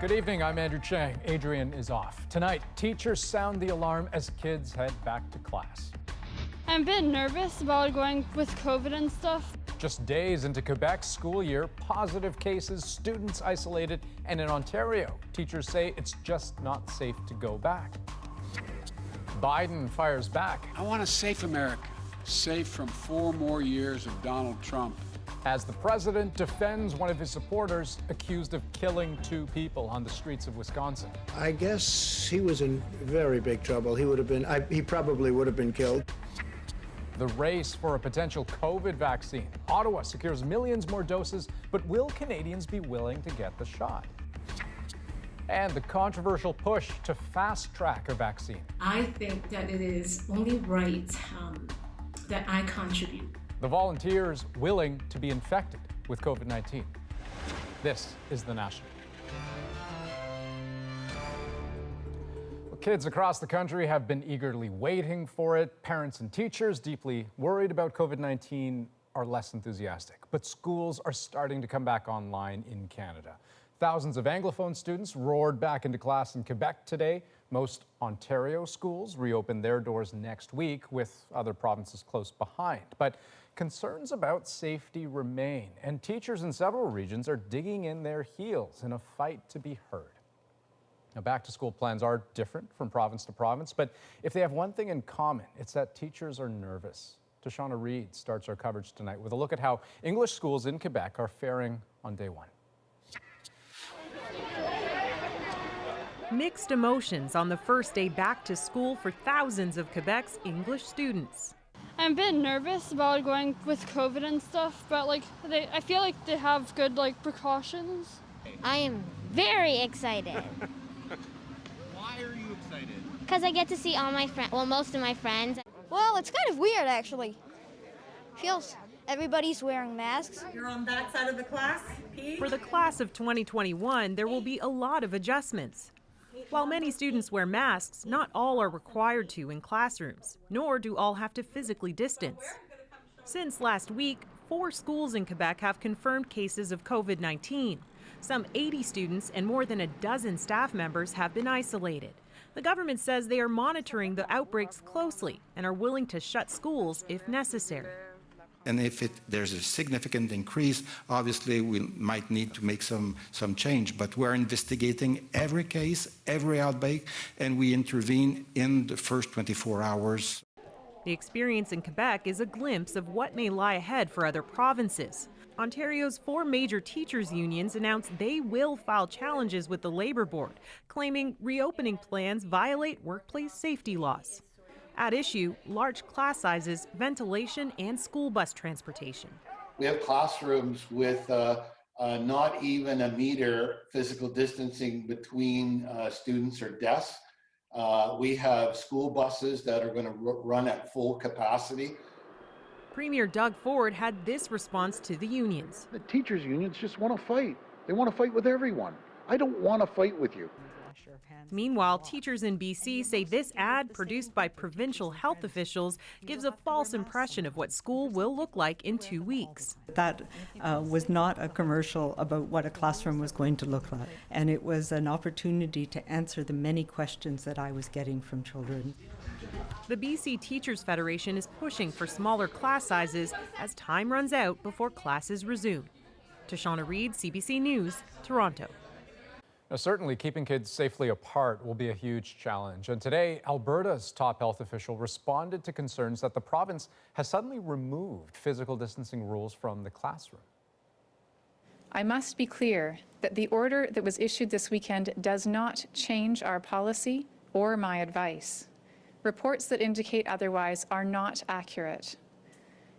Good evening, I'm Andrew Chang. Adrian is off. Tonight, teachers sound the alarm as kids head back to class. I'm a bit nervous about going with COVID and stuff. Just days into Quebec's school year, positive cases, students isolated, and in Ontario, teachers say it's just not safe to go back. Biden fires back. I want a safe America, safe from 4 more years of Donald Trump. As the president defends one of his supporters accused of killing 2 people on the streets of Wisconsin. I guess he was in very big trouble. He probably would have been killed. The race for a potential COVID vaccine. Ottawa secures millions more doses, but will Canadians be willing to get the shot? And the controversial push to fast-track a vaccine. I think that it is only right that I contribute. The volunteers willing to be infected with COVID-19. This is The National. Well, kids across the country have been eagerly waiting for it. Parents and teachers, deeply worried about COVID-19, are less enthusiastic. But schools are starting to come back online in Canada. Thousands of Anglophone students roared back into class in Quebec today. Most Ontario schools reopen their doors next week, with other provinces close behind. But concerns about safety remain, and teachers in several regions are digging in their heels in a fight to be heard. Now, back-to-school plans are different from province to province, but if they have one thing in common, it's that teachers are nervous. Shauna Reid starts our coverage tonight with a look at how English schools in Quebec are faring on day one. Mixed emotions on the first day back to school for thousands of Quebec's English students. I'm a bit nervous about going with COVID and stuff, but I feel like they have good precautions. I am very excited. Why are you excited? Because I get to see all my friends, well, most of my friends. Well, it's kind of weird actually. Feels everybody's wearing masks. You're on that side of the class, Pete? For the class of 2021, there will be a lot of adjustments. While many students wear masks, not all are required to in classrooms, nor do all have to physically distance. Since last week, 4 schools in Quebec have confirmed cases of COVID-19. Some 80 students and more than a dozen staff members have been isolated. The government says they are monitoring the outbreaks closely and are willing to shut schools if necessary. And if there's a significant increase, obviously we might need to make some change. But we're investigating every case, every outbreak, and we intervene in the first 24 hours. The experience in Quebec is a glimpse of what may lie ahead for other provinces. Ontario's 4 major teachers' unions announced they will file challenges with the Labour Board, claiming reopening plans violate workplace safety laws. At issue, large class sizes, ventilation, and school bus transportation. We have classrooms with not even a meter physical distancing between students or desks. We have school buses that are going to run at full capacity. Premier Doug Ford had this response to the unions. The teachers' unions just want to fight. They want to fight with everyone. I don't want to fight with you. Meanwhile, teachers in BC say this ad produced by provincial health officials gives a false impression of what school will look like in 2 weeks. That was not a commercial about what a classroom was going to look like. And it was an opportunity to answer the many questions that I was getting from children. The BC Teachers Federation is pushing for smaller class sizes as time runs out before classes resume. Shauna Reid, CBC News, Toronto. Now, certainly, keeping kids safely apart will be a huge challenge. And today, Alberta's top health official responded to concerns that the province has suddenly removed physical distancing rules from the classroom. I must be clear that the order that was issued this weekend does not change our policy or my advice. Reports that indicate otherwise are not accurate.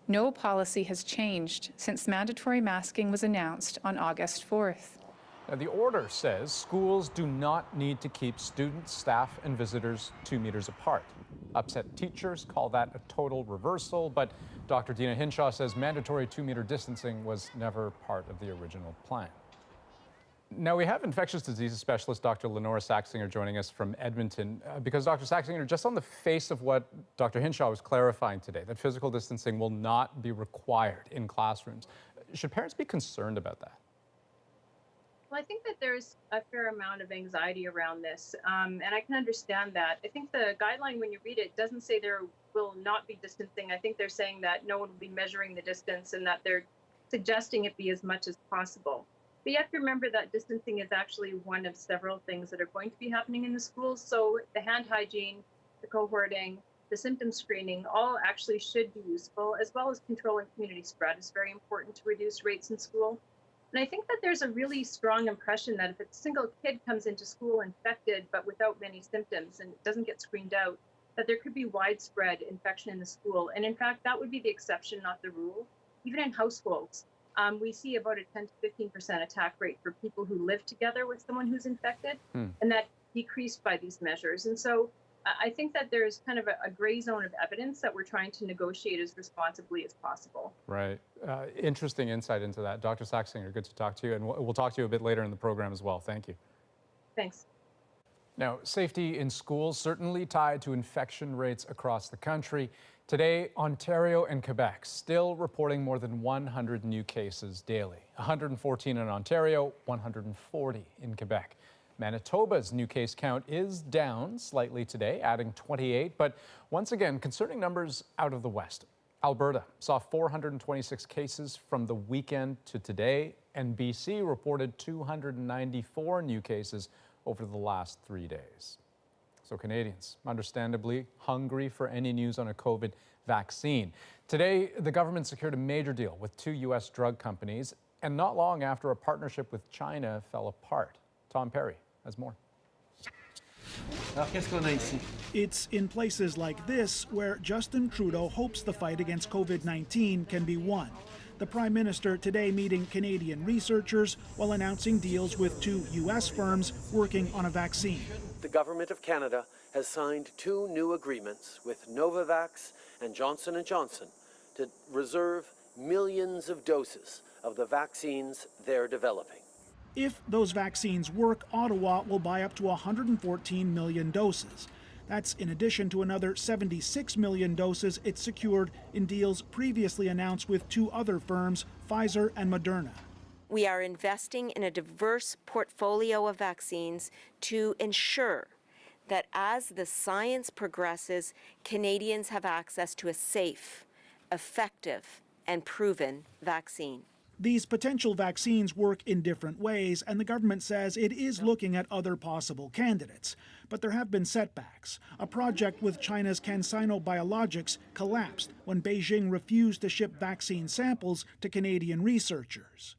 No policy has changed since mandatory masking was announced on August 4th. Now, the order says schools do not need to keep students, staff, and visitors 2 meters apart. Upset teachers call that a total reversal, but Dr. Dina Hinshaw says mandatory 2-meter distancing was never part of the original plan. Now, we have infectious diseases specialist Dr. Lenora Saxinger joining us from Edmonton, because Dr. Saxinger, just on the face of what Dr. Hinshaw was clarifying today, that physical distancing will not be required in classrooms, should parents be concerned about that? Well, I think that there's a fair amount of anxiety around this, and I can understand that. I think the guideline, when you read it, doesn't say there will not be distancing. I think they're saying that no one will be measuring the distance and that they're suggesting it be as much as possible. But you have to remember that distancing is actually one of several things that are going to be happening in the schools. So the hand hygiene, the cohorting, the symptom screening, all actually should be useful, as well as controlling community spread is very important to reduce rates in school. And I think that there's a really strong impression that if a single kid comes into school infected but without many symptoms and doesn't get screened out, that there could be widespread infection in the school. And in fact, that would be the exception, not the rule. Even in households, we see about a 10 to 15% attack rate for people who live together with someone who's infected, and that decreased by these measures. And so I think that there's kind of a gray zone of evidence that we're trying to negotiate as responsibly as possible. Right. Interesting insight into that. Dr. Saxinger, good to talk to you. And we'll talk to you a bit later in the program as well. Thank you. Thanks. Now, safety in schools certainly tied to infection rates across the country. Today, Ontario and Quebec still reporting more than 100 new cases daily. 114 in Ontario, 140 in Quebec. Manitoba's new case count is down slightly today, adding 28, but once again, concerning numbers out of the West. Alberta saw 426 cases from the weekend to today, and BC reported 294 new cases over the last 3 days. So Canadians, understandably hungry for any news on a COVID vaccine. Today, the government secured a major deal with 2 U.S. drug companies, and not long after a partnership with China fell apart. Tom Perry has more. It's in places like this where Justin Trudeau hopes the fight against COVID-19 can be won. The Prime Minister today meeting Canadian researchers while announcing deals with 2 U.S. firms working on a vaccine. The Government of Canada has signed 2 new agreements with Novavax and Johnson & Johnson to reserve millions of doses of the vaccines they're developing. If those vaccines work, Ottawa will buy up to 114 million doses. That's in addition to another 76 million doses it secured in deals previously announced with 2 other firms, Pfizer and Moderna. We are investing in a diverse portfolio of vaccines to ensure that as the science progresses, Canadians have access to a safe, effective, and proven vaccine. These potential vaccines work in different ways, and the government says it is looking at other possible candidates. But there have been setbacks. A project with China's CanSino Biologics collapsed when Beijing refused to ship vaccine samples to Canadian researchers.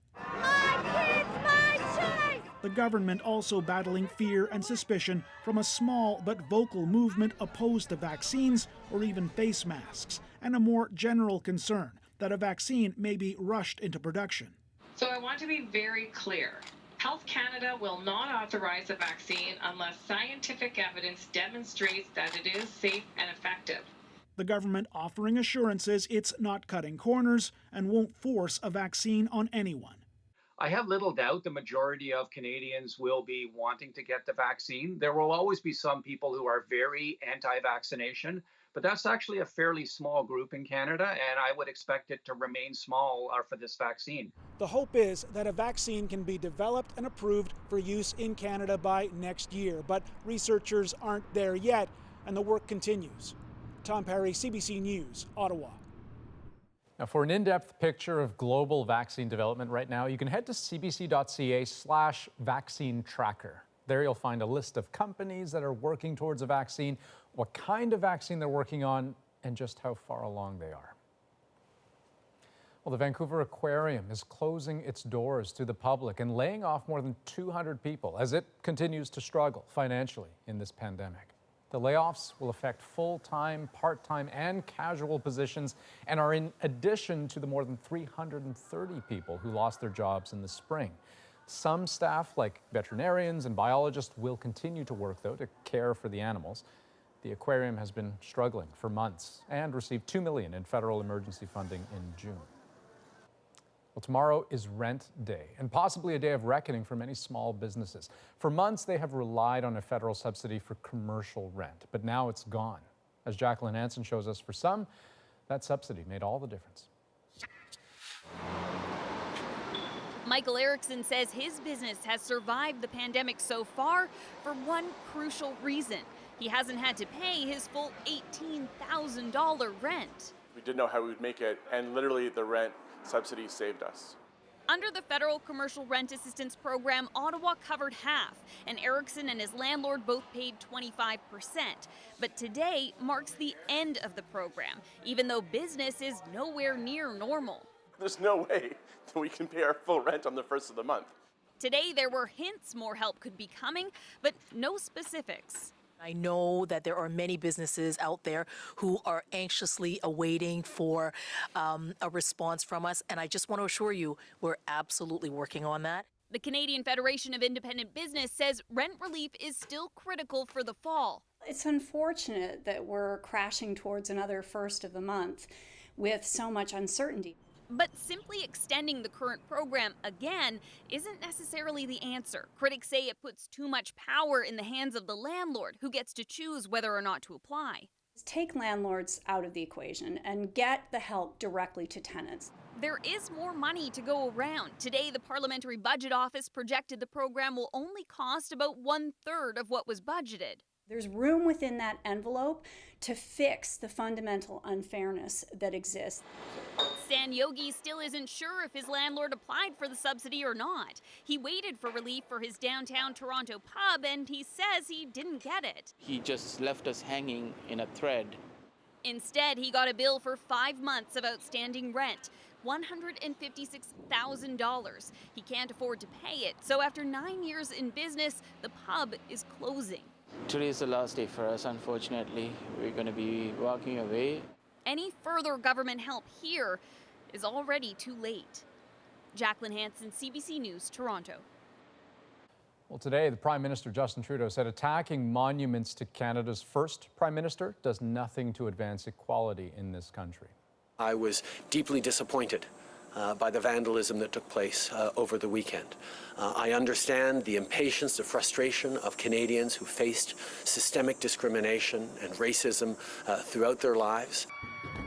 The government also battling fear and suspicion from a small but vocal movement opposed to vaccines or even face masks, and a more general concern that a vaccine may be rushed into production. So I want to be very clear. Health Canada will not authorize a vaccine unless scientific evidence demonstrates that it is safe and effective. The government offering assurances it's not cutting corners and won't force a vaccine on anyone. I have little doubt the majority of Canadians will be wanting to get the vaccine. There will always be some people who are very anti-vaccination, but that's actually a fairly small group in Canada, and I would expect it to remain small for this vaccine. The hope is that a vaccine can be developed and approved for use in Canada by next year, but researchers aren't there yet, and the work continues. Tom Perry, CBC News, Ottawa. Now, for an in-depth picture of global vaccine development right now, you can head to cbc.ca/vaccine tracker. There you'll find a list of companies that are working towards a vaccine, what kind of vaccine they're working on, and just how far along they are. Well, the Vancouver Aquarium is closing its doors to the public and laying off more than 200 people as it continues to struggle financially in this pandemic. The layoffs will affect full-time, part-time, and casual positions and are in addition to the more than 330 people who lost their jobs in the spring. Some staff, like veterinarians and biologists, will continue to work, though, to care for the animals. The aquarium has been struggling for months and received $2 million in federal emergency funding in June. Well, tomorrow is Rent Day, and possibly a day of reckoning for many small businesses. For months, they have relied on a federal subsidy for commercial rent, but now it's gone. As Jacqueline Hansen shows us, for some, that subsidy made all the difference. Michael Erickson says his business has survived the pandemic so far for one crucial reason. He hasn't had to pay his full $18,000 rent. We didn't know how we would make it, and literally the rent subsidy saved us. Under the federal commercial rent assistance program, Ottawa covered half, and Erickson and his landlord both paid 25%. But today marks the end of the program, even though business is nowhere near normal. There's no way that we can pay our full rent on the first of the month. Today there were hints more help could be coming, but no specifics. I know that there are many businesses out there who are anxiously awaiting for a response from us, and I just want to assure you we're absolutely working on that. The Canadian Federation of Independent Business says rent relief is still critical for the fall. It's unfortunate that we're crashing towards another first of the month with so much uncertainty. But simply extending the current program again isn't necessarily the answer. Critics say it puts too much power in the hands of the landlord, who gets to choose whether or not to apply. Take landlords out of the equation and get the help directly to tenants. There is more money to go around. Today, the Parliamentary Budget Office projected the program will only cost about 1/3 of what was budgeted. There's room within that envelope to fix the fundamental unfairness that exists. Stan Yogi still isn't sure if his landlord applied for the subsidy or not. He waited for relief for his downtown Toronto pub, and he says he didn't get it. He just left us hanging in a thread. Instead, he got a bill for 5 months of outstanding rent, $156,000. He can't afford to pay it, so after 9 years in business, the pub is closing. Today is the last day for us, unfortunately. We're going to be walking away. Any further government help here is already too late. Jacqueline Hansen, CBC News, Toronto. Well, today, the Prime Minister Justin Trudeau said attacking monuments to Canada's first Prime Minister does nothing to advance equality in this country. I was deeply disappointed by the vandalism that took place over the weekend. I understand the impatience, the frustration of Canadians who faced systemic discrimination and racism throughout their lives.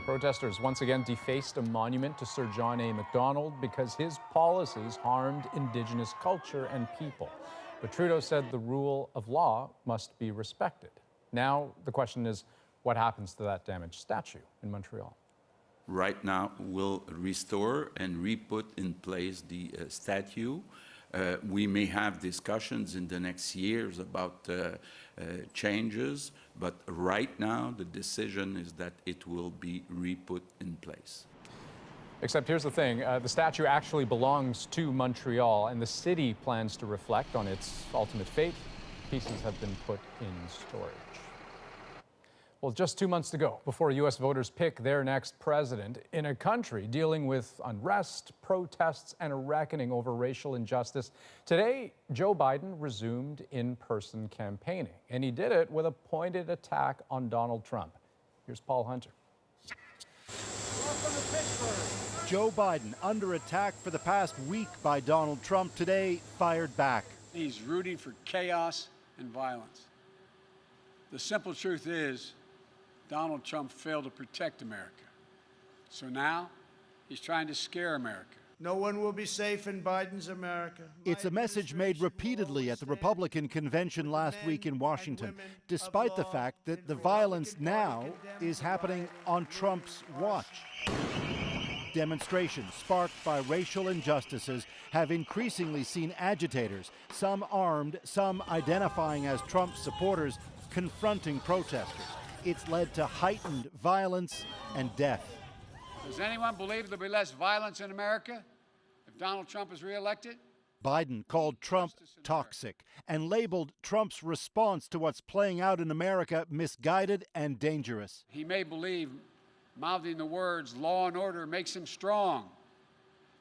Protesters once again defaced a monument to Sir John A. Macdonald because his policies harmed Indigenous culture and people. But Trudeau said the rule of law must be respected. Now the question is, what happens to that damaged statue in Montreal? Right now, we'll restore and re-put in place the statue. We may have discussions in the next years about changes, but right now the decision is that it will be re-put in place. Except here's the thing, the statue actually belongs to Montreal, and the city plans to reflect on its ultimate fate. Pieces have been put in storage. Well, just 2 months to go before U.S. voters pick their next president in a country dealing with unrest, protests, and a reckoning over racial injustice. Today, Joe Biden resumed in-person campaigning, and he did it with a pointed attack on Donald Trump. Here's Paul Hunter. Joe Biden, under attack for the past week by Donald Trump, today fired back. He's rooting for chaos and violence. The simple truth is, Donald Trump failed to protect America. So now, he's trying to scare America. No one will be safe in Biden's America. It's a message made repeatedly at the Republican convention last week in Washington, despite the fact that the violence now is happening on Trump's watch. Demonstrations sparked by racial injustices have increasingly seen agitators, some armed, some identifying as Trump supporters, confronting protesters. It's led to heightened violence and death. Does anyone believe there'll be less violence in America if Donald Trump is reelected? Biden called Trump toxic and labeled Trump's response to what's playing out in America misguided and dangerous. He may believe mouthing the words law and order makes him strong,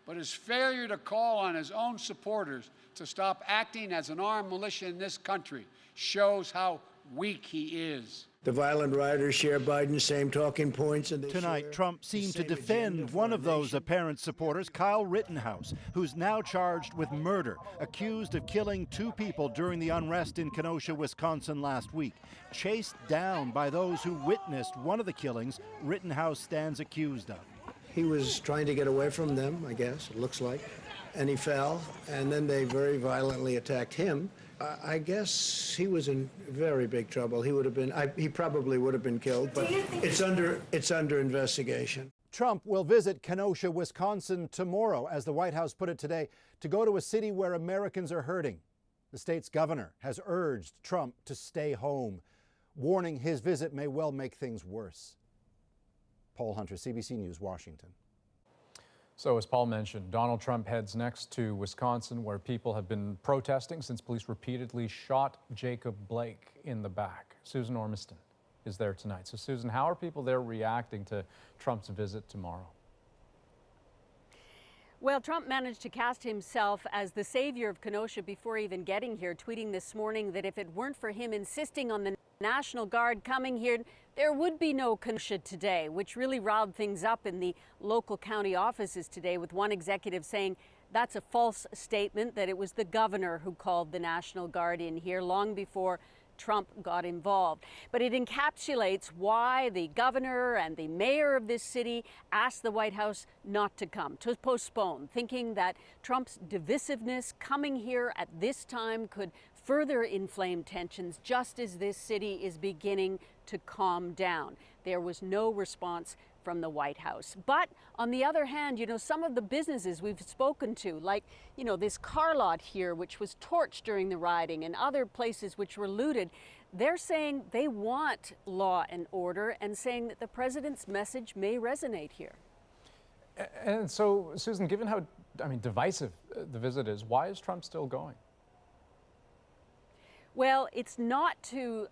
but his failure to call on his own supporters to stop acting as an armed militia in this country shows how weak he is. The violent rioters share Biden's same talking points. And tonight, Trump seemed to defend one of those apparent supporters, Kyle Rittenhouse, who's now charged with murder, accused of killing 2 people during the unrest in Kenosha, Wisconsin last week. Chased down by those who witnessed one of the killings Rittenhouse stands accused of. He was trying to get away from them, I guess, it looks like. and he fell, and then they very violently attacked him. I guess he was in very big trouble. He would have been, he probably would have been killed, but it's under investigation. Trump will visit Kenosha, Wisconsin tomorrow, as the White House put it today, to go to a city where Americans are hurting. The state's governor has urged Trump to stay home, warning his visit may well make things worse. Paul Hunter, CBC News, Washington. So as Paul mentioned, Donald Trump heads next to Wisconsin, where people have been protesting since police repeatedly shot Jacob Blake in the back. Susan Ormiston is there tonight. So Susan, how are people there reacting to Trump's visit tomorrow? Well, Trump managed to cast himself as the savior of Kenosha before even getting here, tweeting this morning that if it weren't for him insisting on the National Guard coming here, there would be no Kenosha today, which really riled things up in the local county offices today, with one executive saying that's a false statement, that it was the governor who called the National Guard in here long before Trump got involved. But it encapsulates why the governor and the mayor of this city asked the White House not to come, to postpone, thinking that Trump's divisiveness coming here at this time could further inflame tensions just as this city is beginning to calm down. There was no response from the White House. But on the other hand, you know, some of the businesses we've spoken to, like, you know, this car lot here, which was torched during the rioting, and other places which were looted, they're saying they want law and order, and saying that the president's message may resonate here. And so, Susan, given how, divisive the visit is, why is Trump still going? Well, it's not to,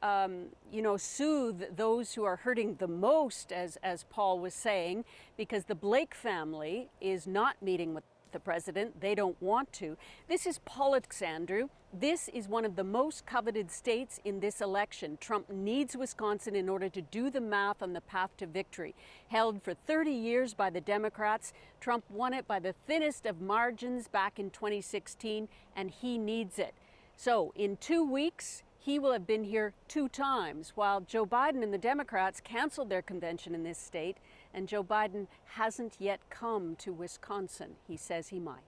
soothe those who are hurting the most, as Paul was saying, because the Blake family is not meeting with the president. They don't want to. This is politics, Andrew. This is one of the most coveted states in this election. Trump needs Wisconsin in order to do the math on the path to victory. Held for 30 years by the Democrats, Trump won it by the thinnest of margins back in 2016, and he needs it. So in 2 weeks, he will have been here 2 times, while Joe Biden and the Democrats canceled their convention in this state, and Joe Biden hasn't yet come to Wisconsin. He says he might.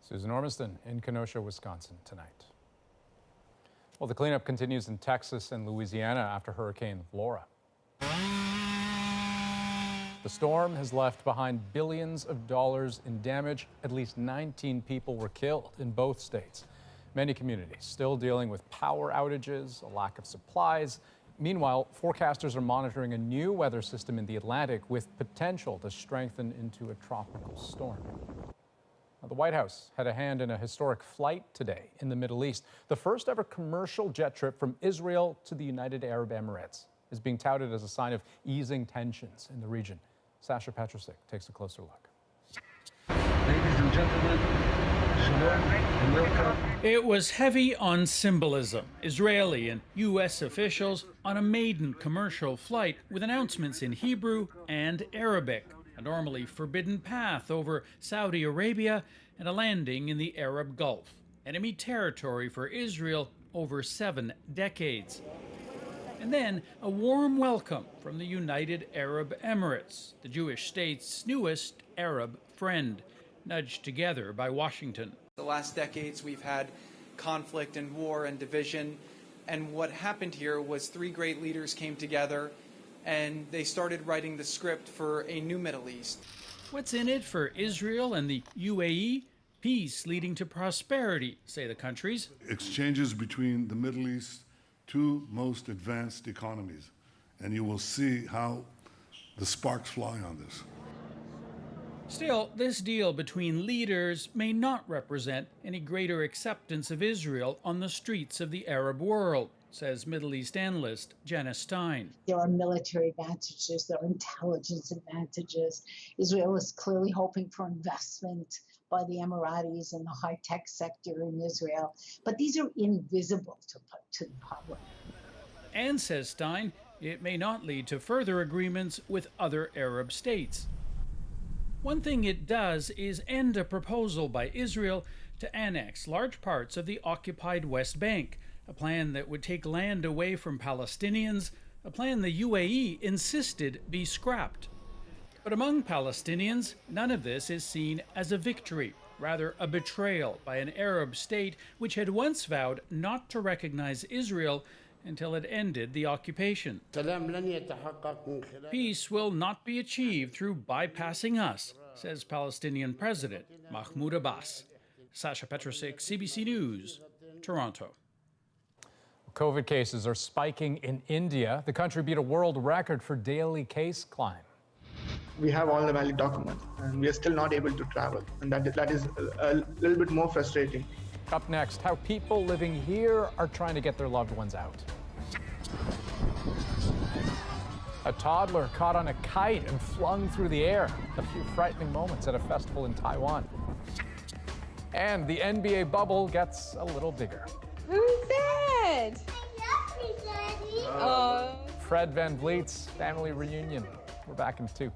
Susan Ormiston in Kenosha, Wisconsin tonight. Well, the cleanup continues in Texas and Louisiana after Hurricane Laura. The storm has left behind billions of dollars in damage. At least 19 people were killed in both states. Many communities still dealing with power outages, a lack of supplies. Meanwhile, forecasters are monitoring a new weather system in the Atlantic with potential to strengthen into a tropical storm. Now, the White House had a hand in a historic flight today in the Middle East. The first ever commercial jet trip from Israel to the United Arab Emirates is being touted as a sign of easing tensions in the region. Sasha Petrusik takes a closer look. Ladies and gentlemen, shalom and welcome. It was heavy on symbolism. Israeli and U.S. officials on a maiden commercial flight with announcements in Hebrew and Arabic, a normally forbidden path over Saudi Arabia, and a landing in the Arab Gulf, enemy territory for Israel over 7 decades. And then a warm welcome from the United Arab Emirates, the Jewish state's newest Arab friend, nudged together by Washington. The last decades we've had conflict and war and division, and what happened here was 3 great leaders came together and they started writing the script for a new Middle East. What's in it for Israel and the UAE? Peace leading to prosperity, say the countries. Exchanges between the Middle East, 2 most advanced economies, and you will see how the sparks fly on this. Still, this deal between leaders may not represent any greater acceptance of Israel on the streets of the Arab world, says Middle East analyst Jenna Stein. There are military advantages, there are intelligence advantages. Israel is clearly hoping for investment by the Emiratis in the high-tech sector in Israel, but these are invisible to the public. And, says Stein, it may not lead to further agreements with other Arab states. One thing it does is end a proposal by Israel to annex large parts of the occupied West Bank, a plan that would take land away from Palestinians, a plan the UAE insisted be scrapped. But among Palestinians, none of this is seen as a victory. rather a betrayal by an Arab state which had once vowed not to recognize Israel until it ended the occupation. Peace will not be achieved through bypassing us, says Palestinian President Mahmoud Abbas. Sasha Petrosik, CBC News, Toronto. COVID cases are spiking in India. The country beat a world record for daily case climb. We have all the valid documents, and we are still not able to travel. And that is a little bit more frustrating. Up next, how people living here are trying to get their loved ones out. A toddler caught on a kite and flung through the air. A few frightening moments at a festival in Taiwan. And the NBA bubble gets a little bigger. Who's that? Oh. Fred Van Vliet's family reunion. We're back in 2.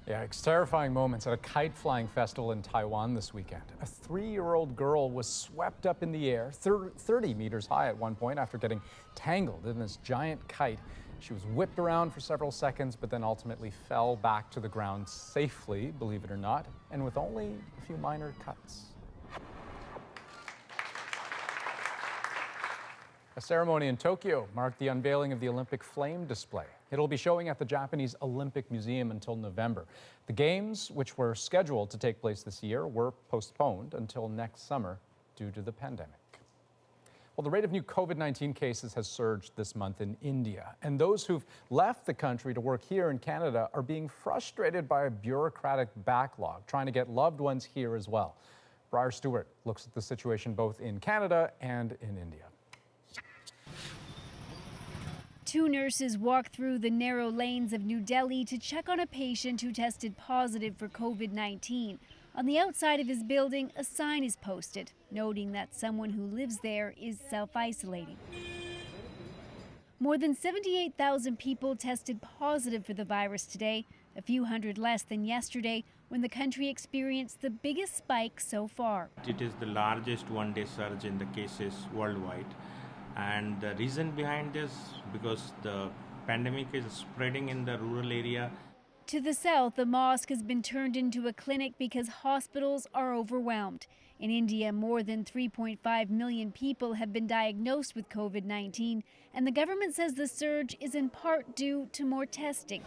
Yikes, terrifying moments at a kite flying festival in Taiwan this weekend. A 3-year-old girl was swept up in the air, 30 meters high at one point, after getting tangled in this giant kite. She was whipped around for several seconds, but then ultimately fell back to the ground safely, believe it or not, and with only a few minor cuts. A ceremony in Tokyo marked the unveiling of the Olympic flame display. It'll be showing at the Japanese Olympic Museum until November. The Games, which were scheduled to take place this year, were postponed until next summer due to the pandemic. Well, the rate of new COVID-19 cases has surged this month in India, and those who've left the country to work here in Canada are being frustrated by a bureaucratic backlog, trying to get loved ones here as well. Briar Stewart looks at the situation both in Canada and in India. 2 nurses walked through the narrow lanes of New Delhi to check on a patient who tested positive for COVID-19. On the outside of his building, a sign is posted, noting that someone who lives there is self-isolating. More than 78,000 people tested positive for the virus today, a few hundred less than yesterday, when the country experienced the biggest spike so far. It is the largest one-day surge in the cases worldwide. And the reason behind this, because the pandemic is spreading in the rural area. To the south, the mosque has been turned into a clinic because hospitals are overwhelmed. In India, more than 3.5 million people have been diagnosed with COVID-19, and the government says the surge is in part due to more testing.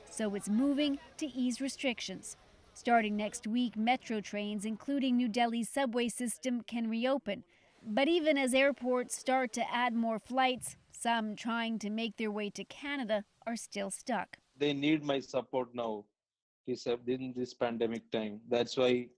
So it's moving to ease restrictions. Starting next week, metro trains, including New Delhi's subway system, can reopen. But even as airports start to add more flights, some trying to make their way to Canada are still stuck. They need my support now, in this pandemic time. That's why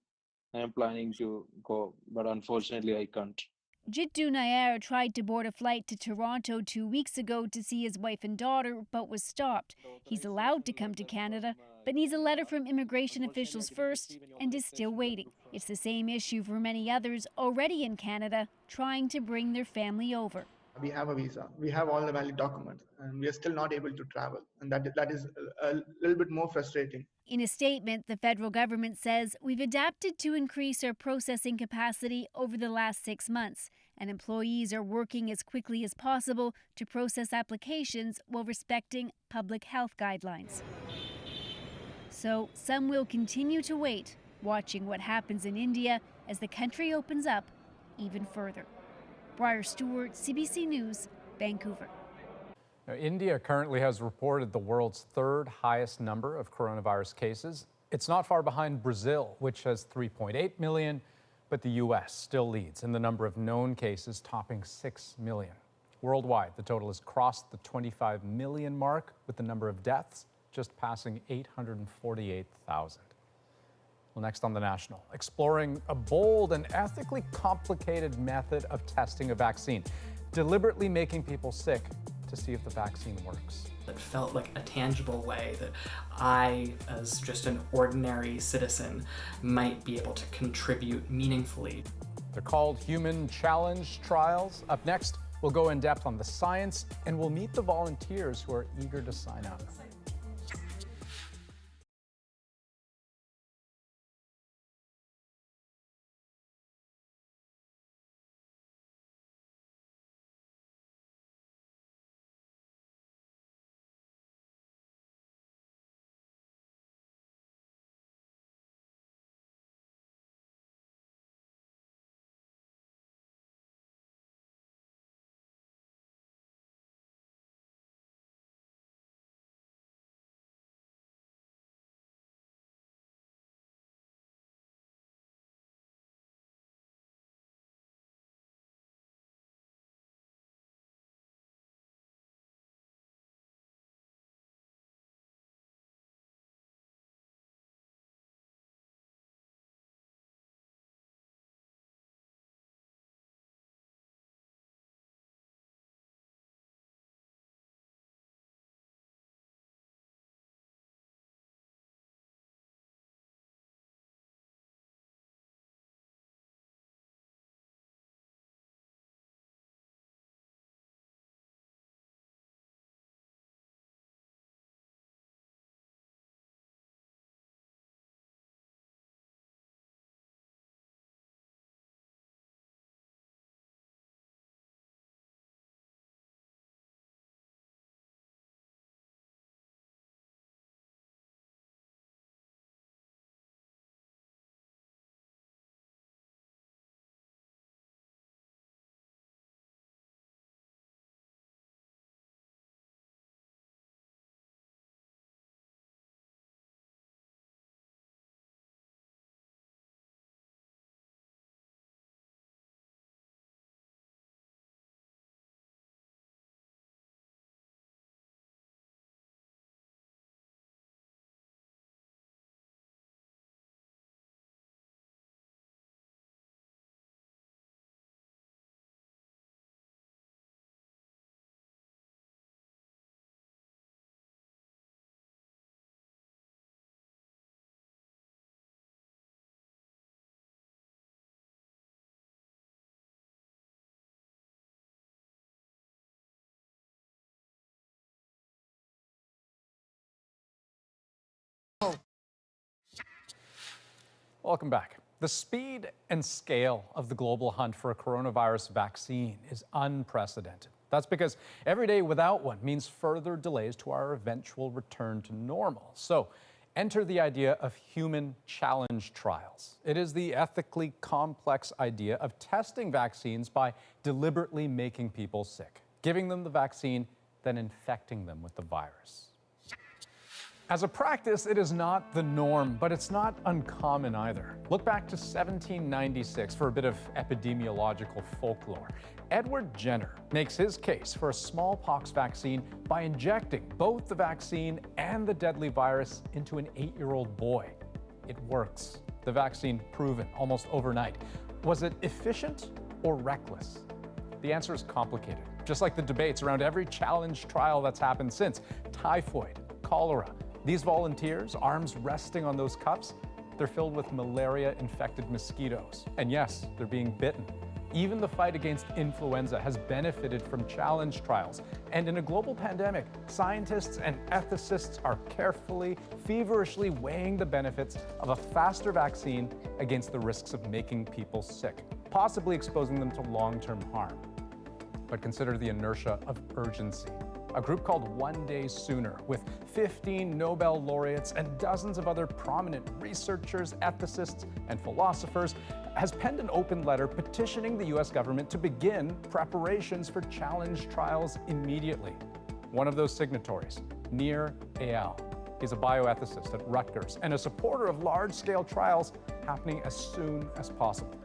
I am planning to go, but unfortunately I can't. Jitdu Nair tried to board a flight to Toronto 2 weeks ago to see his wife and daughter, but was stopped. He's allowed to come to Canada, but needs a letter from immigration officials first and is still waiting. It's the same issue for many others already in Canada trying to bring their family over. We have a visa, we have all the valid documents, and we are still not able to travel. And that is a little bit more frustrating. In a statement, the federal government says we've adapted to increase our processing capacity over the last 6 months, and employees are working as quickly as possible to process applications while respecting public health guidelines. So some will continue to wait, watching what happens in India as the country opens up even further. Briar Stewart, CBC News, Vancouver. Now, India currently has reported the world's third highest number of coronavirus cases. It's not far behind Brazil, which has 3.8 million, but the U.S. still leads in the number of known cases, topping 6 million. Worldwide, the total has crossed the 25 million mark, with the number of deaths just passing 848,000. Well, next on The National, exploring a bold and ethically complicated method of testing a vaccine, deliberately making people sick to see if the vaccine works. It felt like a tangible way that I, as just an ordinary citizen, might be able to contribute meaningfully. They're called human challenge trials. Up next, we'll go in depth on the science and we'll meet the volunteers who are eager to sign up. Welcome back. The speed and scale of the global hunt for a coronavirus vaccine is unprecedented. That's because every day without one means further delays to our eventual return to normal. So enter the idea of human challenge trials. It is the ethically complex idea of testing vaccines by deliberately making people sick, giving them the vaccine, then infecting them with the virus. As a practice, it is not the norm, but it's not uncommon either. Look back to 1796 for a bit of epidemiological folklore. Edward Jenner makes his case for a smallpox vaccine by injecting both the vaccine and the deadly virus into an 8-year-old boy. It works. The vaccine proven almost overnight. Was it efficient or reckless? The answer is complicated, just like the debates around every challenge trial that's happened since. Typhoid, cholera. These volunteers, arms resting on those cups, they're filled with malaria-infected mosquitoes. And yes, they're being bitten. Even the fight against influenza has benefited from challenge trials. And in a global pandemic, scientists and ethicists are carefully, feverishly weighing the benefits of a faster vaccine against the risks of making people sick, possibly exposing them to long-term harm. But consider the inertia of urgency. A group called One Day Sooner, with 15 Nobel laureates and dozens of other prominent researchers, ethicists, and philosophers, has penned an open letter petitioning the US government to begin preparations for challenge trials immediately. One of those signatories, Nir Eyal. He's a bioethicist at Rutgers and a supporter of large-scale trials happening as soon as possible.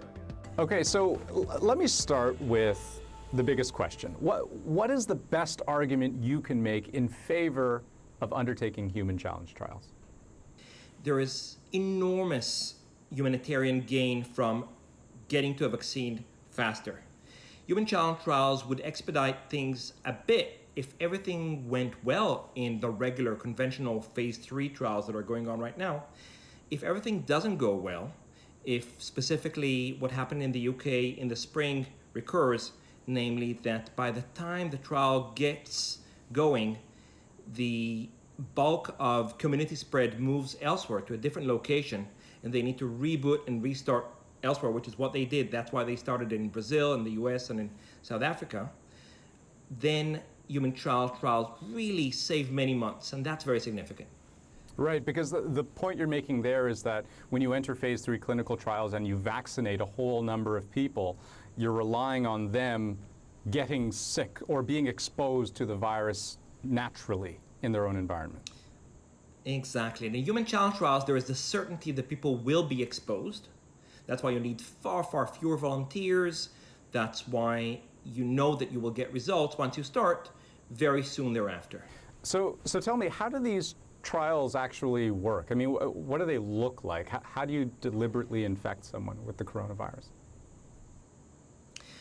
Okay, so let me start with the biggest question. What is the best argument you can make in favor of undertaking human challenge trials? There is enormous humanitarian gain from getting to a vaccine faster. Human challenge trials would expedite things a bit if everything went well in the regular conventional phase 3 trials that are going on right now. If everything doesn't go well, if specifically what happened in the UK in the spring recurs, namely that by the time the trial gets going, the bulk of community spread moves elsewhere to a different location, and they need to reboot and restart elsewhere, which is what they did. That's why they started in Brazil, in the US, and in South Africa. Then human trials really save many months, and that's very significant. Right, because the point you're making there is that when you enter phase 3 clinical trials and you vaccinate a whole number of people, you're relying on them getting sick or being exposed to the virus naturally in their own environment. Exactly. In human challenge trials, there is the certainty that people will be exposed. That's why you need far, far fewer volunteers. That's why you know that you will get results once you start very soon thereafter. So tell me, how do these trials actually work? I mean, what do they look like? How do you deliberately infect someone with the coronavirus?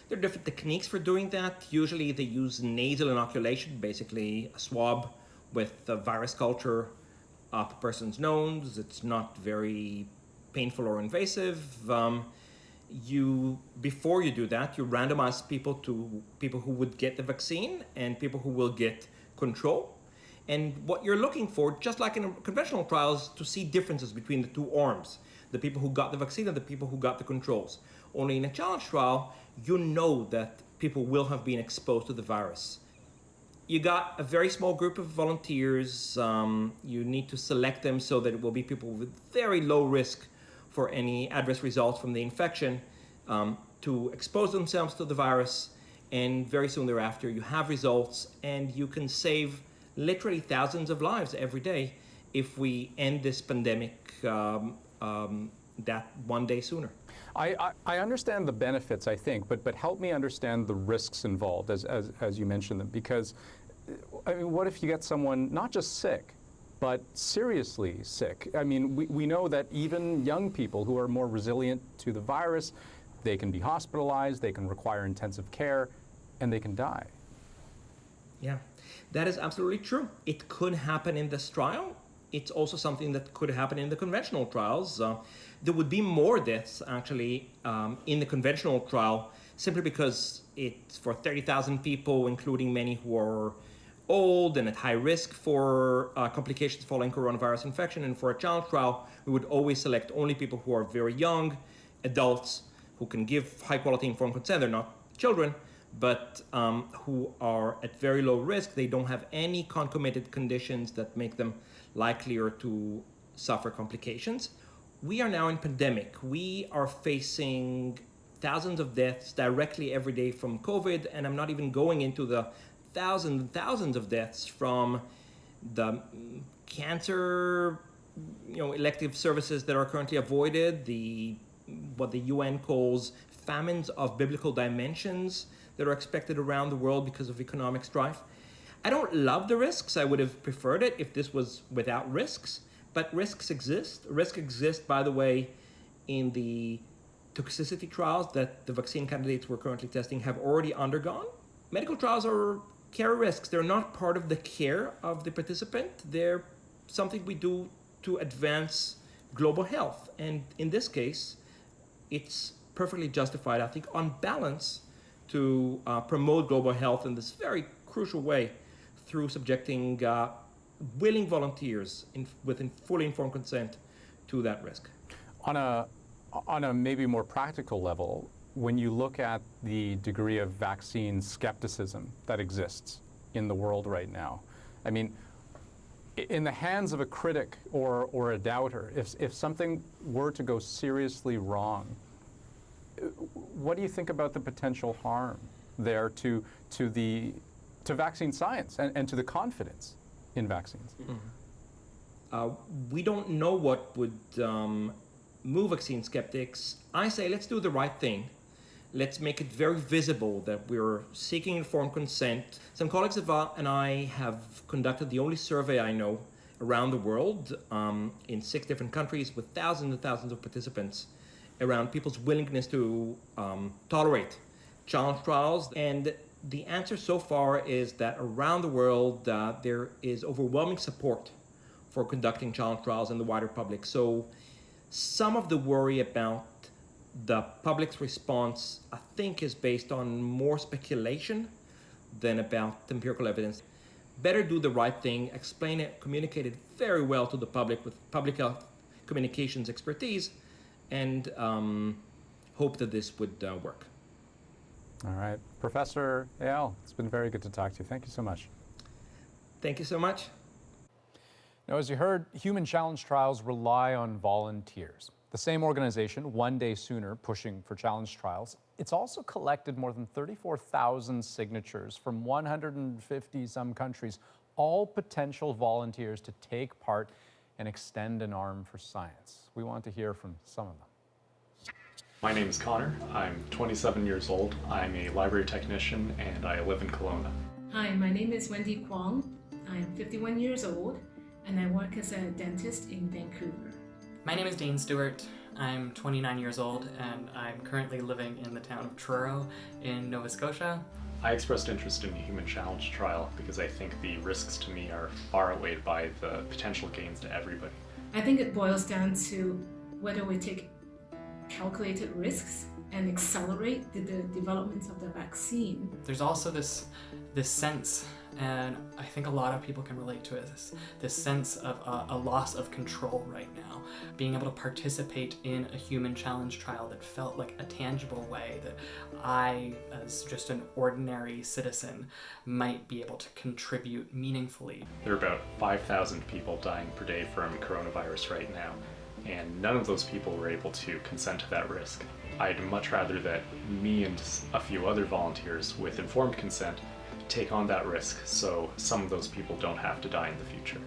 There are different techniques for doing that. Usually they use nasal inoculation, basically a swab with the virus culture up a person's nose. It's not very painful or invasive. Before you do that, you randomize people to people who would get the vaccine and people who will get control. And what you're looking for, just like in conventional trials, to see differences between the two arms, the people who got the vaccine and the people who got the controls. Only in a challenge trial, you know that people will have been exposed to the virus. You got a very small group of volunteers. You need to select them so that it will be people with very low risk for any adverse results from the infection to expose themselves to the virus. And very soon thereafter, you have results and you can save literally thousands of lives every day if we end this pandemic that one day sooner. I understand the benefits, I think, but help me understand the risks involved as you mentioned them, because I mean, what if you get someone not just sick, but seriously sick? I mean, we know that even young people who are more resilient to the virus, they can be hospitalized, they can require intensive care, and they can die. Yeah, that is absolutely true. It could happen in this trial. It's also something that could happen in the conventional trials. There would be more deaths, actually, in the conventional trial, simply because it's for 30,000 people, including many who are old and at high risk for complications following coronavirus infection. And for a challenge trial, we would always select only people who are very young, adults, who can give high-quality informed consent. They're not children, but who are at very low risk. They don't have any concomitant conditions that make them likelier to suffer complications. We are now in pandemic. We are facing thousands of deaths directly every day from COVID, and I'm not even going into the thousands and thousands of deaths from the cancer, elective services that are currently avoided, what the UN calls famines of biblical dimensions that are expected around the world because of economic strife. I don't love the risks. I would have preferred it if this was without risks, but risks exist. Risks exist, by the way, in the toxicity trials that the vaccine candidates we're currently testing have already undergone. Medical trials carry risks. They're not part of the care of the participant. They're something we do to advance global health. And in this case, it's perfectly justified, I think, on balance, to promote global health in this very crucial way through subjecting willing volunteers with fully informed consent to that risk. On a maybe more practical level, when you look at the degree of vaccine skepticism that exists in the world right now, I mean, in the hands of a critic or a doubter, if something were to go seriously wrong, what do you think about the potential harm there to vaccine science and to the confidence in vaccines? We don't know what would move vaccine skeptics. I say let's do the right thing. Let's make it very visible that we're seeking informed consent. Some colleagues and I have conducted the only survey I know around the world in 6 different countries with thousands and thousands of participants around people's willingness to tolerate challenge trials. And the answer so far is that around the world there is overwhelming support for conducting challenge trials in the wider public. So some of the worry about the public's response, I think, is based on more speculation than about empirical evidence. Better do the right thing, explain it, communicate it very well to the public with public health communications expertise, and hope that this would work. All right. Professor Eyal, it's been very good to talk to you. Thank you so much. Thank you so much. Now, as you heard, human challenge trials rely on volunteers. The same organization, One Day Sooner, pushing for challenge trials, it's also collected more than 34,000 signatures from 150 some countries, all potential volunteers to take part and extend an arm for science. We want to hear from some of them. My name is Connor. I'm 27 years old. I'm a library technician and I live in Kelowna. Hi, my name is Wendy Kwong. I'm 51 years old and I work as a dentist in Vancouver. My name is Dane Stewart. I'm 29 years old and I'm currently living in the town of Truro in Nova Scotia. I expressed interest in the human challenge trial because I think the risks to me are far outweighed by the potential gains to everybody. I think it boils down to whether we take calculated risks and accelerate the development of the vaccine. There's also this sense, and I think a lot of people can relate to it, this sense of a loss of control right now. Being able to participate in a human challenge trial that felt like a tangible way that I, as just an ordinary citizen, might be able to contribute meaningfully. There are about 5,000 people dying per day from coronavirus right now, and none of those people were able to consent to that risk. I'd much rather that me and a few other volunteers with informed consent take on that risk so some of those people don't have to die in the future.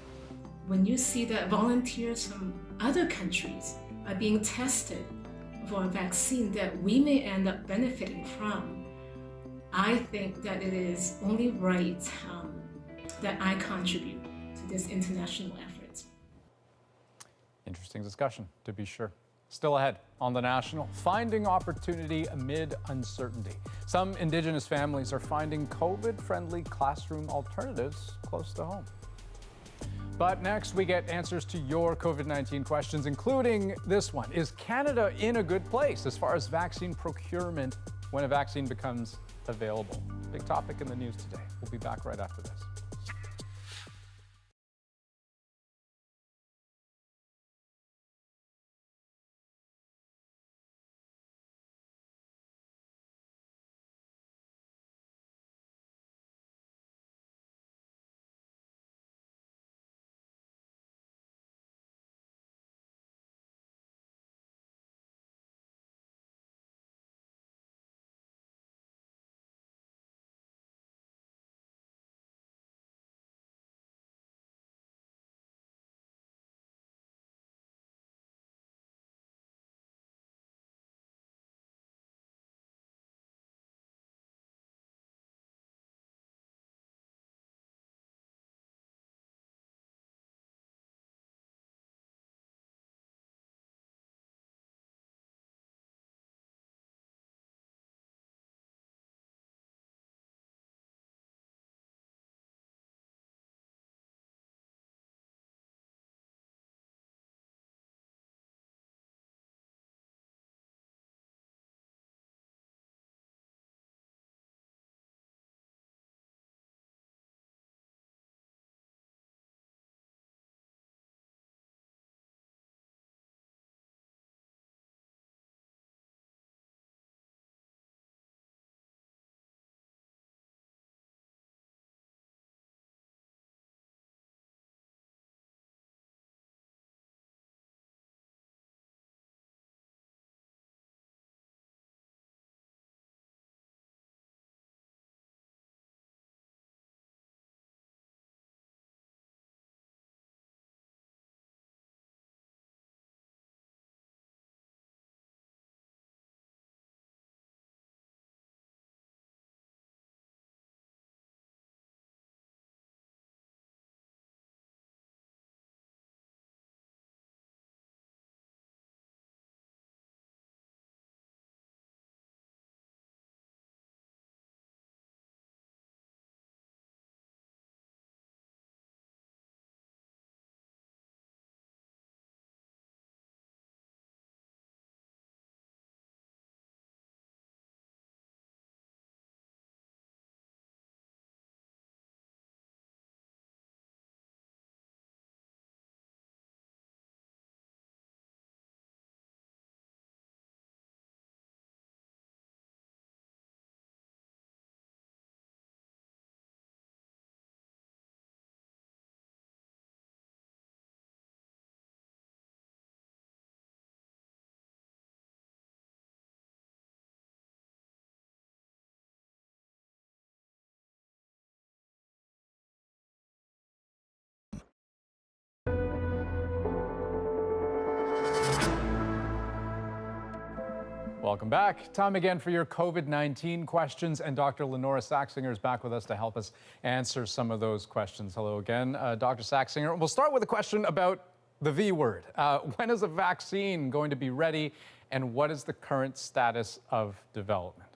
When you see that volunteers from other countries are being tested for a vaccine that we may end up benefiting from, I think that it is only right that I contribute to this international effort. Interesting discussion, to be sure. Still ahead on The National, finding opportunity amid uncertainty. Some Indigenous families are finding COVID-friendly classroom alternatives close to home. But next, we get answers to your COVID-19 questions, including this one. Is Canada in a good place as far as vaccine procurement when a vaccine becomes available? Big topic in the news today. We'll be back right after this. Welcome back. Time again for your COVID-19 questions, and Dr. Lenora Saxinger is back with us to help us answer some of those questions. Hello again, Dr. Saxinger. We'll start with a question about the V word. When is a vaccine going to be ready, and what is the current status of development?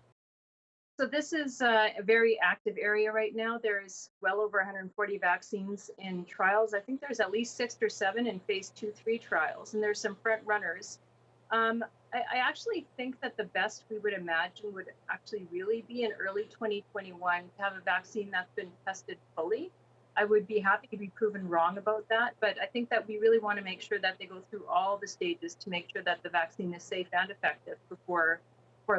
So this is a very active area right now. There's well over 140 vaccines in trials. I think there's at least 6 or 7 in phase 2-3 trials, and there's some front runners. I actually think that the best we would imagine would actually really be in early 2021 to have a vaccine that's been tested fully. I would be happy to be proven wrong about that, but I think that we really want to make sure that they go through all the stages to make sure that the vaccine is safe and effective before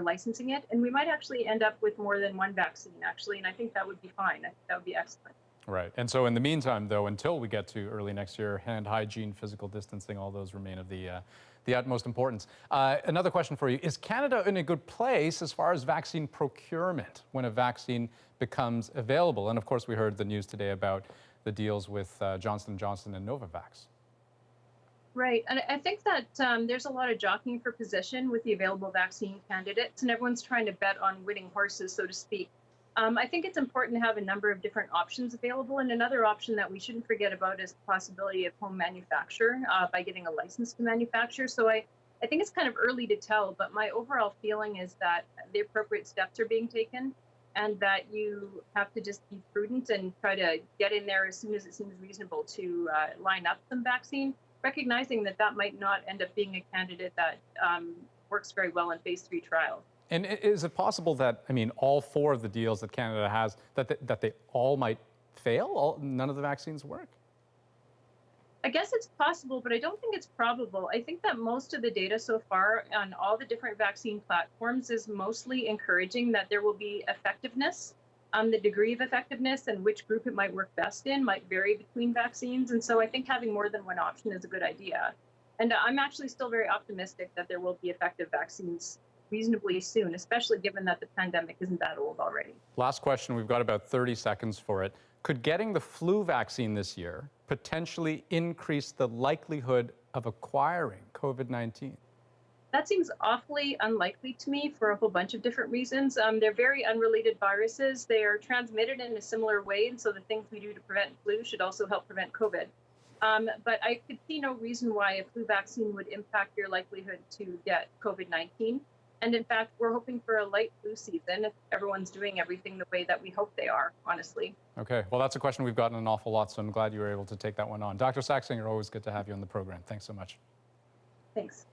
licensing it. And we might actually end up with more than one vaccine, actually, and I think that would be fine. I think that would be excellent. Right. And so in the meantime, though, until we get to early next year, hand hygiene, physical distancing, all those remain of the utmost importance. Another question for you. Is Canada in a good place as far as vaccine procurement when a vaccine becomes available? And of course, we heard the news today about the deals with Johnson & Johnson and Novavax. Right. And I think that there's a lot of jockeying for position with the available vaccine candidates, and everyone's trying to bet on winning horses, so to speak. I think it's important to have a number of different options available. And another option that we shouldn't forget about is the possibility of home manufacture by getting a license to manufacture. So I think it's kind of early to tell, but my overall feeling is that the appropriate steps are being taken and that you have to just be prudent and try to get in there as soon as it seems reasonable to line up some vaccine, recognizing that that might not end up being a candidate that works very well in phase 3 trials. And is it possible that, I mean, all 4 of the deals that Canada has, that they all might fail? None of the vaccines work? I guess it's possible, but I don't think it's probable. I think that most of the data so far on all the different vaccine platforms is mostly encouraging that there will be effectiveness. The degree of effectiveness and which group it might work best in might vary between vaccines. And so I think having more than one option is a good idea. And I'm actually still very optimistic that there will be effective vaccines reasonably soon, especially given that the pandemic isn't that old already. Last question, we've got about 30 seconds for it. Could getting the flu vaccine this year potentially increase the likelihood of acquiring COVID-19? That seems awfully unlikely to me for a whole bunch of different reasons. They're very unrelated viruses. They are transmitted in a similar way, and so the things we do to prevent flu should also help prevent COVID. But I could see no reason why a flu vaccine would impact your likelihood to get COVID-19. And in fact, we're hoping for a light flu season if everyone's doing everything the way that we hope they are, honestly. Okay, well, that's a question we've gotten an awful lot, so I'm glad you were able to take that one on. Dr. Saxinger, always good to have you on the program. Thanks so much. Thanks.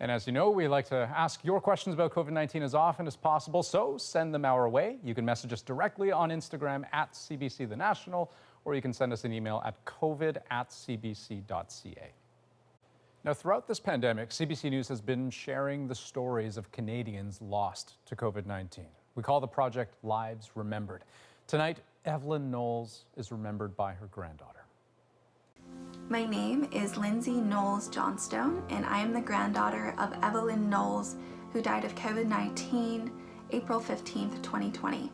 And as you know, we like to ask your questions about COVID-19 as often as possible, so send them our way. You can message us directly on Instagram at CBC The National, or you can send us an email at covid@cbc.ca. Now, throughout this pandemic, CBC News has been sharing the stories of Canadians lost to COVID-19. We call the project Lives Remembered. Tonight, Evelyn Knowles is remembered by her granddaughter. My name is Lindsay Knowles Johnstone, and I am the granddaughter of Evelyn Knowles, who died of COVID-19 April 15th, 2020.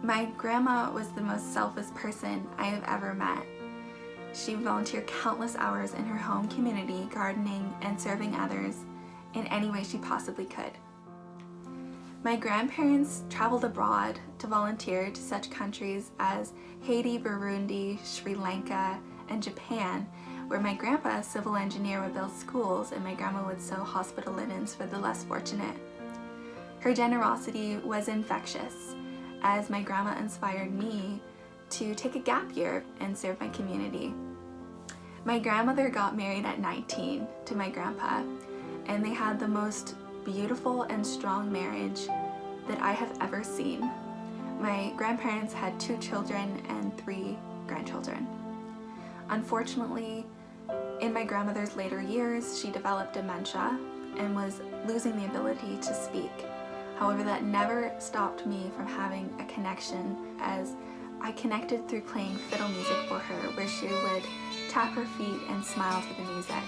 My grandma was the most selfless person I have ever met. She volunteered countless hours in her home community, gardening and serving others in any way she possibly could. My grandparents traveled abroad to volunteer to such countries as Haiti, Burundi, Sri Lanka, and Japan, where my grandpa, a civil engineer, would build schools and my grandma would sew hospital linens for the less fortunate. Her generosity was infectious, as my grandma inspired me to take a gap year and serve my community. My grandmother got married at 19 to my grandpa, and they had the most beautiful and strong marriage that I have ever seen. My grandparents had 2 children and 3 grandchildren. Unfortunately, in my grandmother's later years, she developed dementia and was losing the ability to speak. However, that never stopped me from having a connection, as I connected through playing fiddle music for her, where she would tap her feet and smile to the music.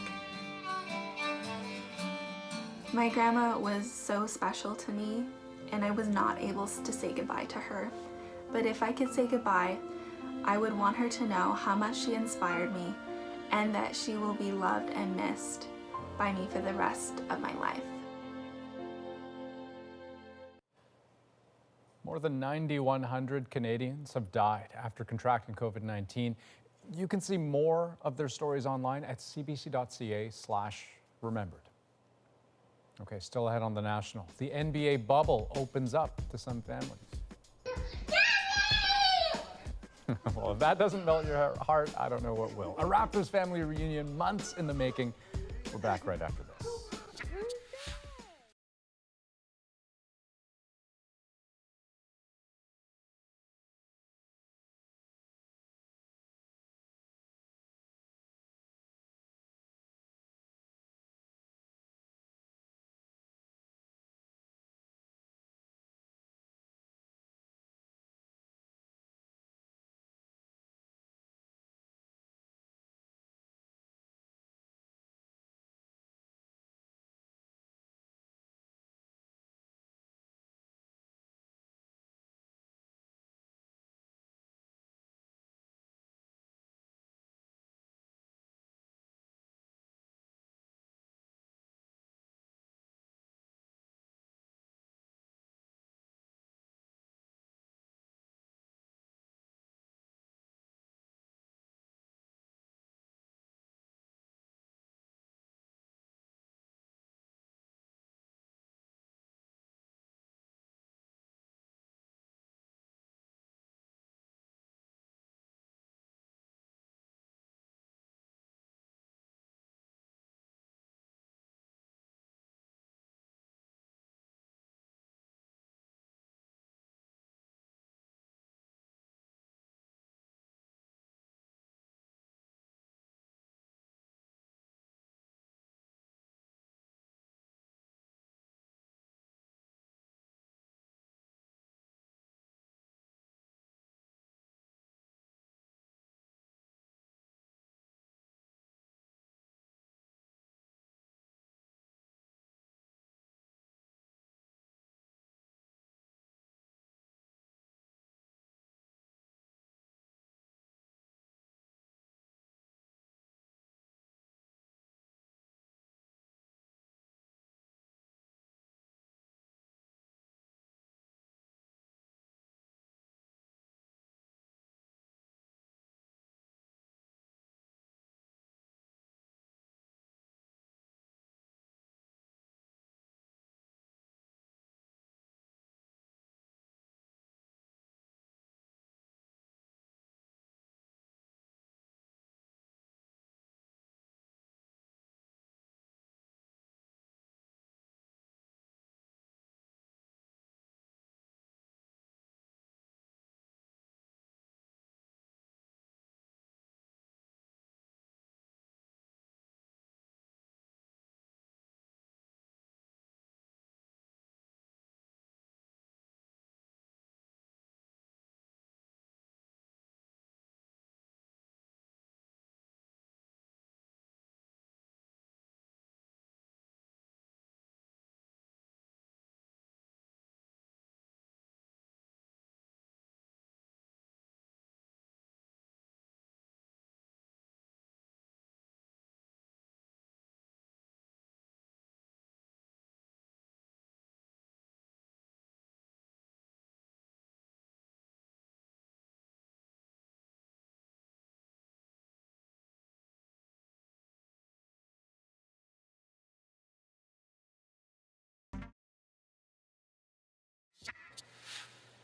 My grandma was so special to me, and I was not able to say goodbye to her. But if I could say goodbye, I would want her to know how much she inspired me and that she will be loved and missed by me for the rest of my life. More than 9,100 Canadians have died after contracting COVID-19. You can see more of their stories online at cbc.ca/remembered. Okay, still ahead on the national. The NBA bubble opens up to some families. Well, if that doesn't melt your heart, I don't know what will. A Raptors family reunion months in the making. We're back right after this.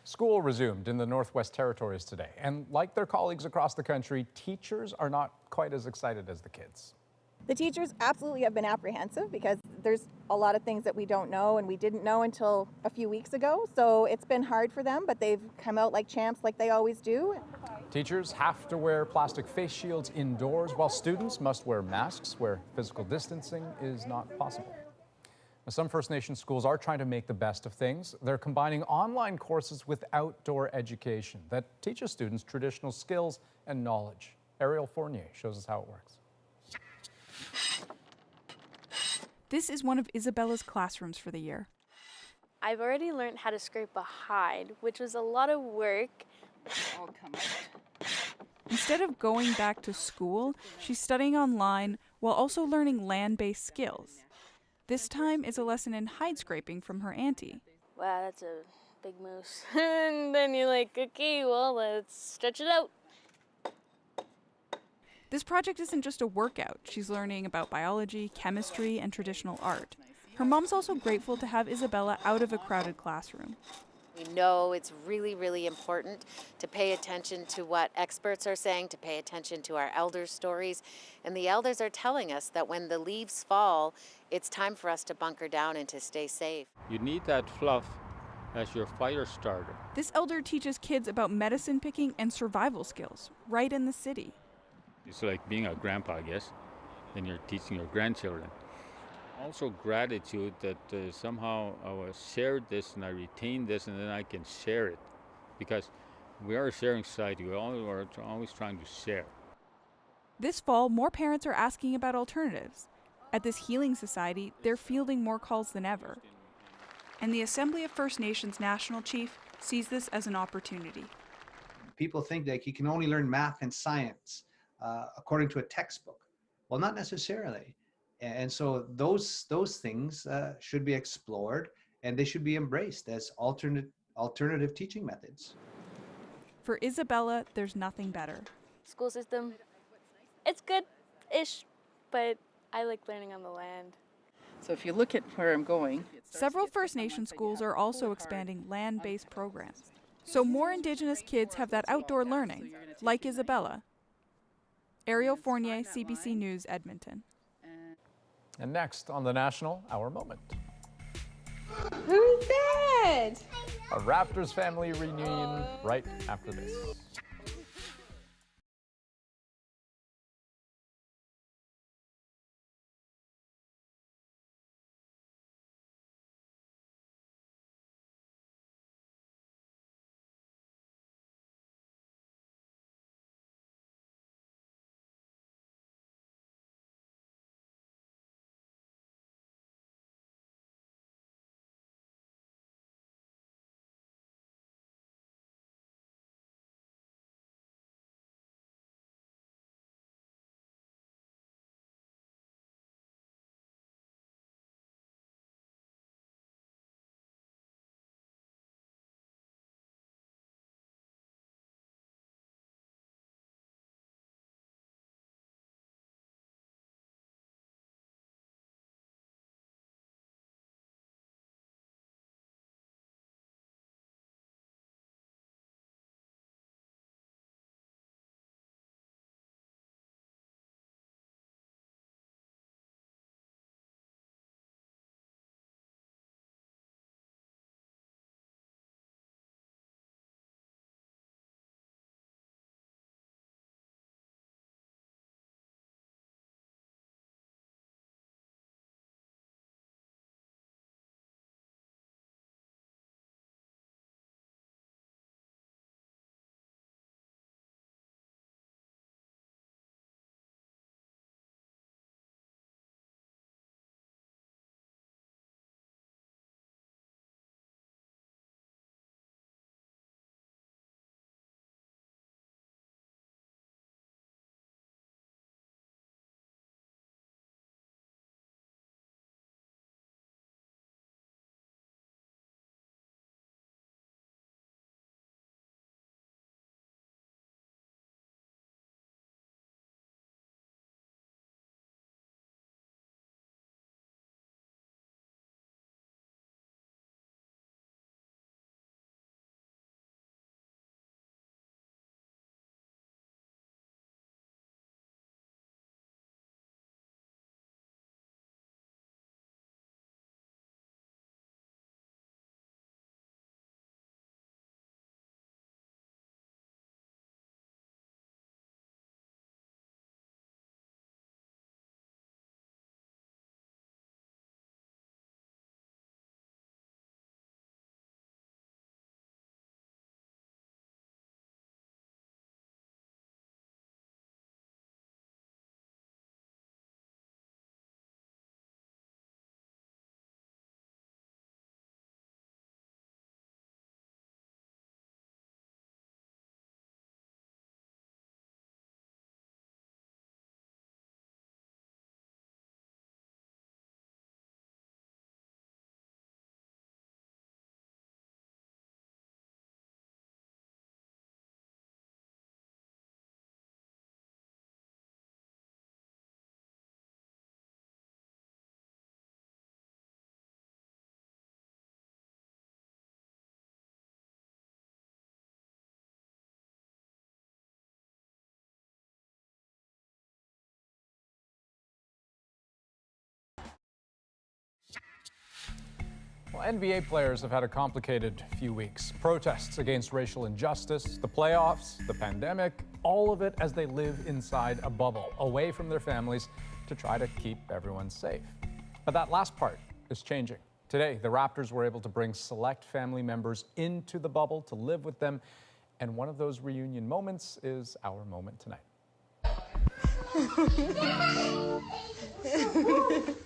School resumed in the Northwest Territories today, and like their colleagues across the country, teachers are not quite as excited as the kids. The teachers absolutely have been apprehensive because there's a lot of things that we don't know and we didn't know until a few weeks ago. So it's been hard for them, but they've come out like champs like they always do. Teachers have to wear plastic face shields indoors, while students must wear masks where physical distancing is not possible. Now, some First Nation schools are trying to make the best of things. They're combining online courses with outdoor education that teaches students traditional skills and knowledge. Ariel Fournier shows us how it works. This is one of Isabella's classrooms for the year. I've already learned how to scrape a hide, which was a lot of work. All come out. Instead of going back to school, she's studying online while also learning land-based skills. This time is a lesson in hide scraping from her auntie. Wow, that's a big moose. And then you're like, okay, well, let's stretch it out. This project isn't just a workout. She's learning about biology, chemistry, and traditional art. Her mom's also grateful to have Isabella out of a crowded classroom. We know it's really, really important to pay attention to what experts are saying, to pay attention to our elders' stories. And the elders are telling us that when the leaves fall, it's time for us to bunker down and to stay safe. You need that fluff as your fire starter. This elder teaches kids about medicine picking and survival skills right in the city. It's like being a grandpa, I guess, and you're teaching your grandchildren. Also gratitude that somehow I was shared this and I retained this and then I can share it. Because we are a sharing society, we all are always trying to share. This fall, more parents are asking about alternatives. At this Healing Society, they're fielding more calls than ever. And the Assembly of First Nations National Chief sees this as an opportunity. People think that you can only learn math and science according to a textbook. Well, not necessarily. And so those things should be explored and they should be embraced as alternative teaching methods. For Isabella, there's nothing better. School system, it's good-ish, but I like learning on the land. So if you look at where I'm going... Several First Nation schools are also expanding land-based programs. So more Indigenous kids have that outdoor learning, like Isabella. Ariel Fournier, CBC News, Edmonton. And next on The National, our moment. Who's that? A Raptors family reunion right after this. Well, NBA players have had a complicated few weeks. Protests against racial injustice, the playoffs, the pandemic, all of it as they live inside a bubble, away from their families to try to keep everyone safe. But that last part is changing. Today, the Raptors were able to bring select family members into the bubble to live with them. And one of those reunion moments is our moment tonight.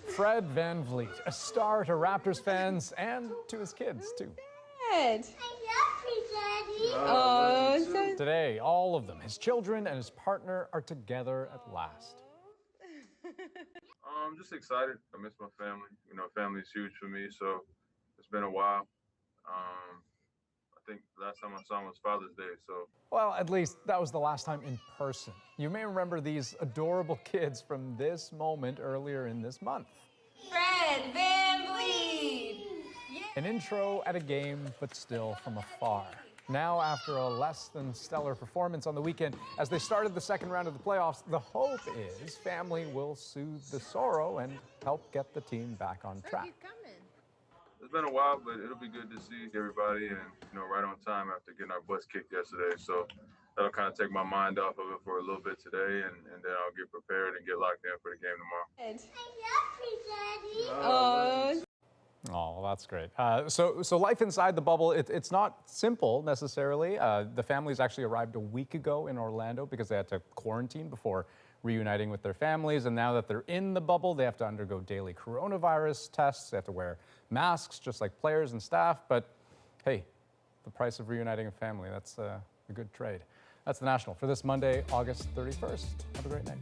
Fred VanVleet, a star to Raptors fans and to his kids, too. Dad. Oh, so Today, all of them, his children and his partner, are together at last. I'm just excited. I miss my family. You know, family is huge for me, so it's been a while. I think last time I saw him was Father's Day, so. Well, at least that was the last time in person. You may remember these adorable kids from this moment earlier in this month. Fred VanVleet. An intro at a game, but still from afar. Now, after a less than stellar performance on the weekend, as they started the second round of the playoffs, the hope is family will soothe the sorrow and help get the team back on track. It's been a while, but it'll be good to see everybody and, you know, right on time after getting our butts kicked yesterday. So that'll kind of take my mind off of it for a little bit today, and then I'll get prepared and get locked in for the game tomorrow. Oh. Oh, well, that's great. So life inside the bubble, it's not simple necessarily. The families actually arrived a week ago in Orlando because they had to quarantine before reuniting with their families. And now that they're in the bubble, they have to undergo daily coronavirus tests. They have to wear masks just like players and staff. But hey, the price of reuniting a family, that's a good trade. That's The National for this Monday, August 31st. Have a great night.